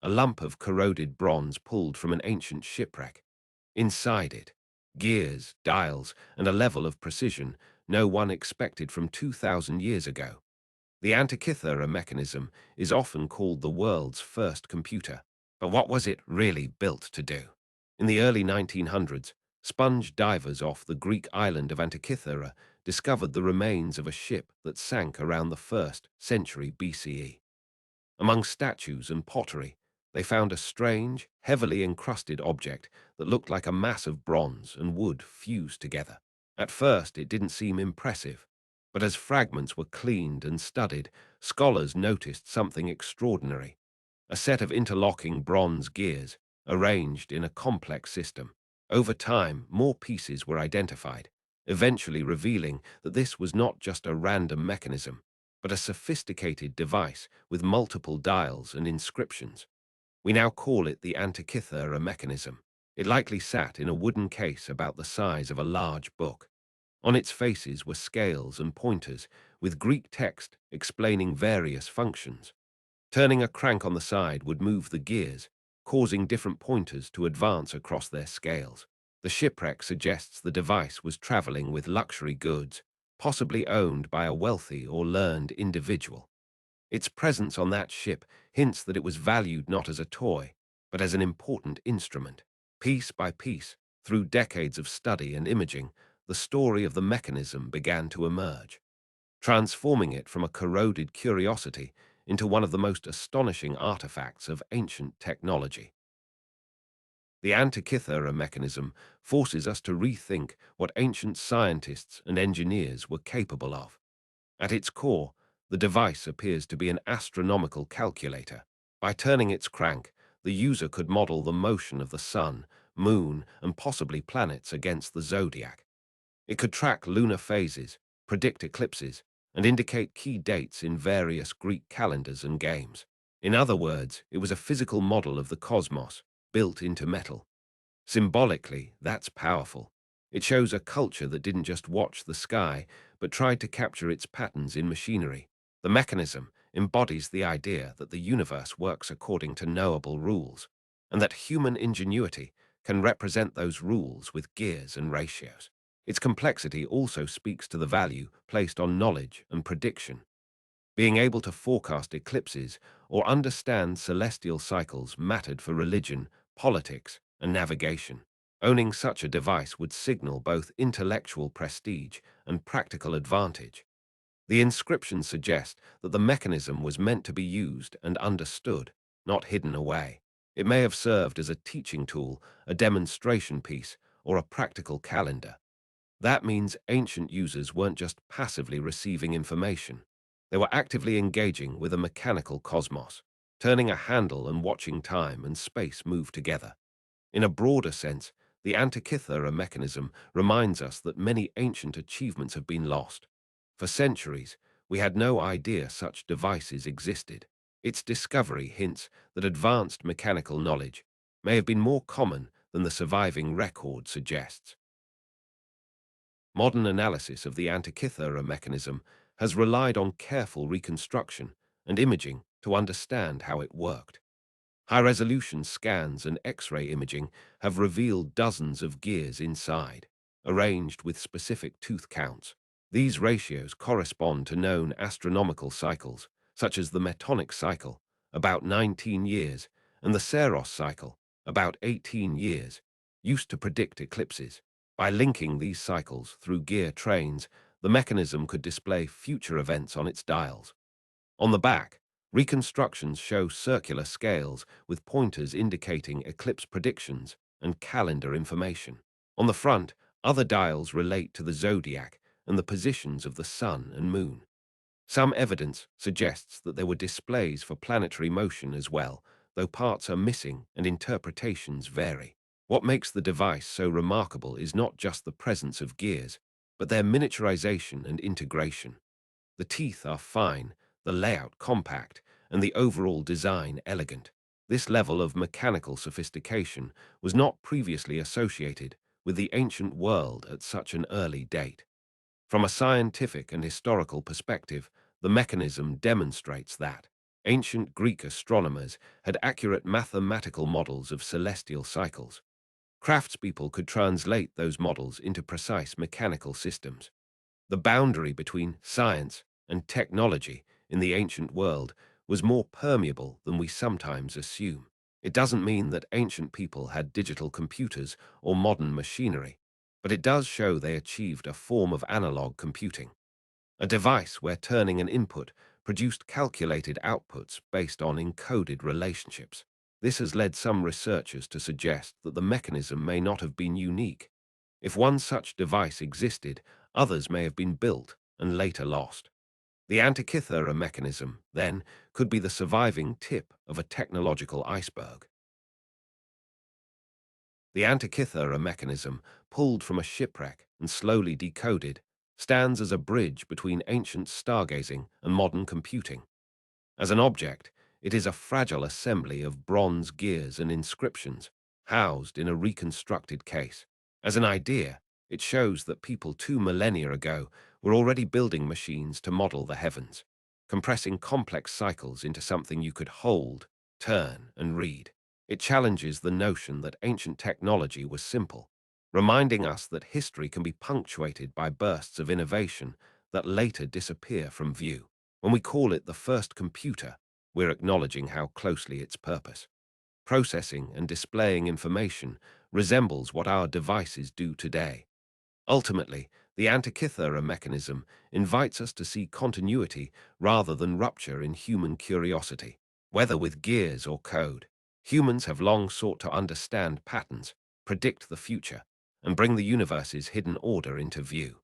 a lump of corroded bronze pulled from an ancient shipwreck. Inside it, gears, dials, and a level of precision no one expected from 2,000 years ago. The Antikythera mechanism is often called the world's first computer. But what was it really built to do? In the early 1900s, sponge divers off the Greek island of Antikythera discovered the remains of a ship that sank around the 1st century BCE. Among statues and pottery, they found a strange, heavily encrusted object that looked like a mass of bronze and wood fused together. At first, it didn't seem impressive, but as fragments were cleaned and studied, scholars noticed something extraordinary: a set of interlocking bronze gears arranged in a complex system. Over time, more pieces were identified, eventually revealing that this was not just a random mechanism, but a sophisticated device with multiple dials and inscriptions. We now call it the Antikythera mechanism. It likely sat in a wooden case about the size of a large book. On its faces were scales and pointers, with Greek text explaining various functions. Turning a crank on the side would move the gears, causing different pointers to advance across their scales. The shipwreck suggests the device was traveling with luxury goods, possibly owned by a wealthy or learned individual. Its presence on that ship hints that it was valued not as a toy, but as an important instrument. Piece by piece, through decades of study and imaging, the story of the mechanism began to emerge, transforming it from a corroded curiosity into one of the most astonishing artifacts of ancient technology. The Antikythera mechanism forces us to rethink what ancient scientists and engineers were capable of. At its core, the device appears to be an astronomical calculator. By turning its crank, the user could model the motion of the sun, moon, and possibly planets against the zodiac. It could track lunar phases, predict eclipses, and indicate key dates in various Greek calendars and games. In other words, it was a physical model of the cosmos, built into metal. Symbolically, that's powerful. It shows a culture that didn't just watch the sky, but tried to capture its patterns in machinery. The mechanism embodies the idea that the universe works according to knowable rules, and that human ingenuity can represent those rules with gears and ratios. Its complexity also speaks to the value placed on knowledge and prediction. Being able to forecast eclipses or understand celestial cycles mattered for religion, politics, and navigation. Owning such a device would signal both intellectual prestige and practical advantage. The inscriptions suggest that the mechanism was meant to be used and understood, not hidden away. It may have served as a teaching tool, a demonstration piece, or a practical calendar. That means ancient users weren't just passively receiving information. They were actively engaging with a mechanical cosmos, turning a handle and watching time and space move together. In a broader sense, the Antikythera mechanism reminds us that many ancient achievements have been lost. For centuries, we had no idea such devices existed. Its discovery hints that advanced mechanical knowledge may have been more common than the surviving record suggests. Modern analysis of the Antikythera mechanism has relied on careful reconstruction and imaging to understand how it worked. High-resolution scans and X-ray imaging have revealed dozens of gears inside, arranged with specific tooth counts. These ratios correspond to known astronomical cycles, such as the Metonic cycle, about 19 years, and the Saros cycle, about 18 years, used to predict eclipses. By linking these cycles through gear trains, the mechanism could display future events on its dials. On the back, reconstructions show circular scales with pointers indicating eclipse predictions and calendar information. On the front, other dials relate to the zodiac and the positions of the sun and moon. Some evidence suggests that there were displays for planetary motion as well, though parts are missing and interpretations vary. What makes the device so remarkable is not just the presence of gears, but their miniaturization and integration. The teeth are fine, the layout compact, and the overall design elegant. This level of mechanical sophistication was not previously associated with the ancient world at such an early date. From a scientific and historical perspective, the mechanism demonstrates that Ancient Greek astronomers had accurate mathematical models of celestial cycles. Craftspeople could translate those models into precise mechanical systems. The boundary between science and technology in the ancient world was more permeable than we sometimes assume. It doesn't mean that ancient people had digital computers or modern machinery, but it does show they achieved a form of analog computing, a device where turning an input produced calculated outputs based on encoded relationships. This has led some researchers to suggest that the mechanism may not have been unique. If one such device existed, others may have been built and later lost. The Antikythera mechanism, then, could be the surviving tip of a technological iceberg. The Antikythera mechanism, pulled from a shipwreck and slowly decoded, stands as a bridge between ancient stargazing and modern computing. As an object, it is a fragile assembly of bronze gears and inscriptions, housed in a reconstructed case. As an idea, it shows that people 2 millennia ago were already building machines to model the heavens, compressing complex cycles into something you could hold, turn, and read. It challenges the notion that ancient technology was simple, reminding us that history can be punctuated by bursts of innovation that later disappear from view. When we call it the first computer, we're acknowledging how closely its purpose, processing and displaying information, resembles what our devices do today. Ultimately, the Antikythera mechanism invites us to see continuity rather than rupture in human curiosity. Whether with gears or code, humans have long sought to understand patterns, predict the future, and bring the universe's hidden order into view.